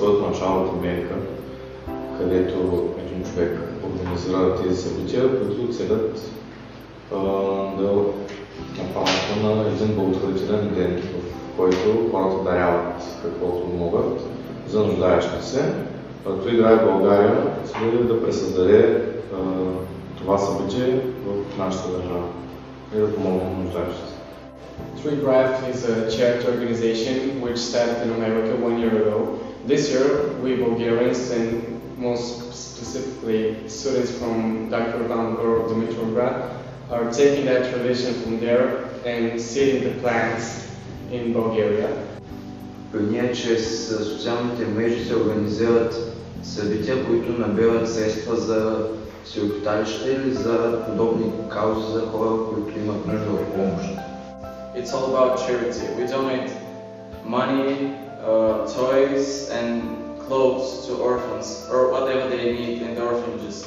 от началото Америка, където един човек организира тези събития, които целят да напълнят на един благотворителен ден, в който хората даряват каквото могат за нуждаещи се. Той играе в България, цели да пресъздаде това събитие в нашата държава и да помогне на нуждаещи се. TreeGraft is a charity organization which started in America 1 year ago. This year, we Bulgarians and most specifically students from Dr. Ivan Gor of Dimitrov are taking that tradition from there and seeding the plants in Bulgaria. При ние чрез социалните мрежи се организират събития, които набират средства за сиропиталище или за подобни каузи за хора, които имат нужда от помощ. It's all about charity. We donate money, toys and clothes to orphans or whatever they need in the orphanages.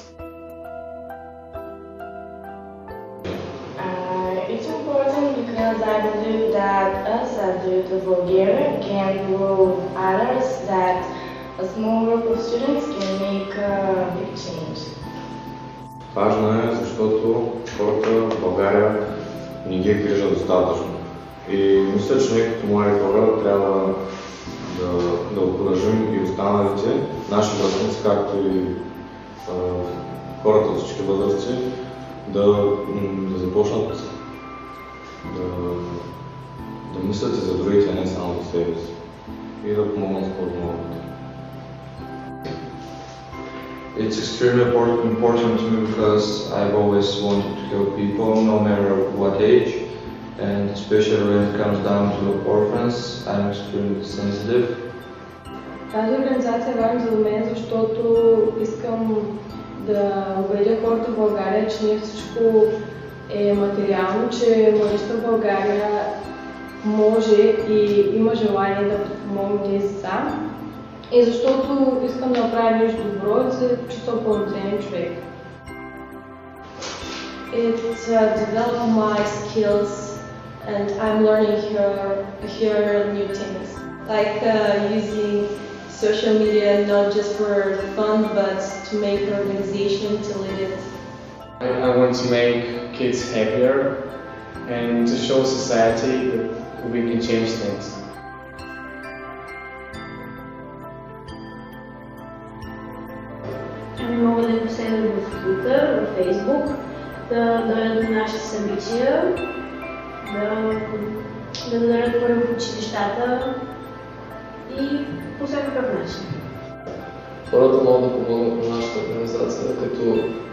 It's important because I believe that us as the youth of Bulgaria can prove others that a small group of students can make a big change. Важно е, защото хората в България не ги грижат достатъчно. И мисля, че ние като млади хора трябва да окуражим и останалите, наши връстници, както и хората от всички възрасти, да започнат да мислят и за другите, не само за себе си. И да помогнат според новото. It's extremely important to me because I've always wanted to help people, no matter what age, and especially when it comes down to orphans, I'm extremely sensitive. Тази организация е важна за мен, защото искам да убедя хората в България, че не всичко е материално, че младежта в България може и има желание да подпомогне тези деца. И защото искам да направя нещо добро и да се чувствам пълноценен човек. It developed my skills and I'm learning here new things. Like using social media not just for fun but to make an organization to lead it. I want to make kids happier and to show society that we can change things. Могат да ни последват в Twitter, в Facebook, да дойдат на нашите събития, да дойдат първо в училищата и по всякакъв начин. Хората могат да помогнат на нашата организация, като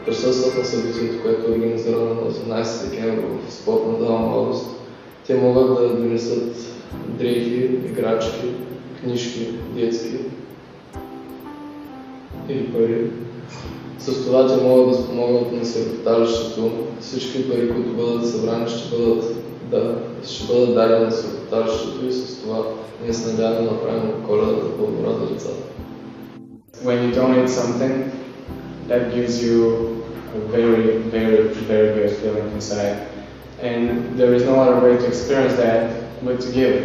присъстват на събитието, което е организирано на 18 декември в спортна зала Младост. Те могат да донесат дрехи, играчки, книжки, детски или пари. С това те могат да спомогнат на сиропиталището. Всички пари, които бъдат събрани, ще бъдат дадени на сиропиталището и с това ние се надяваме да направим Коледата по-добра за децата. When you donate something, that gives you a very, very, very good feeling inside. And there is no other way to experience that but to give.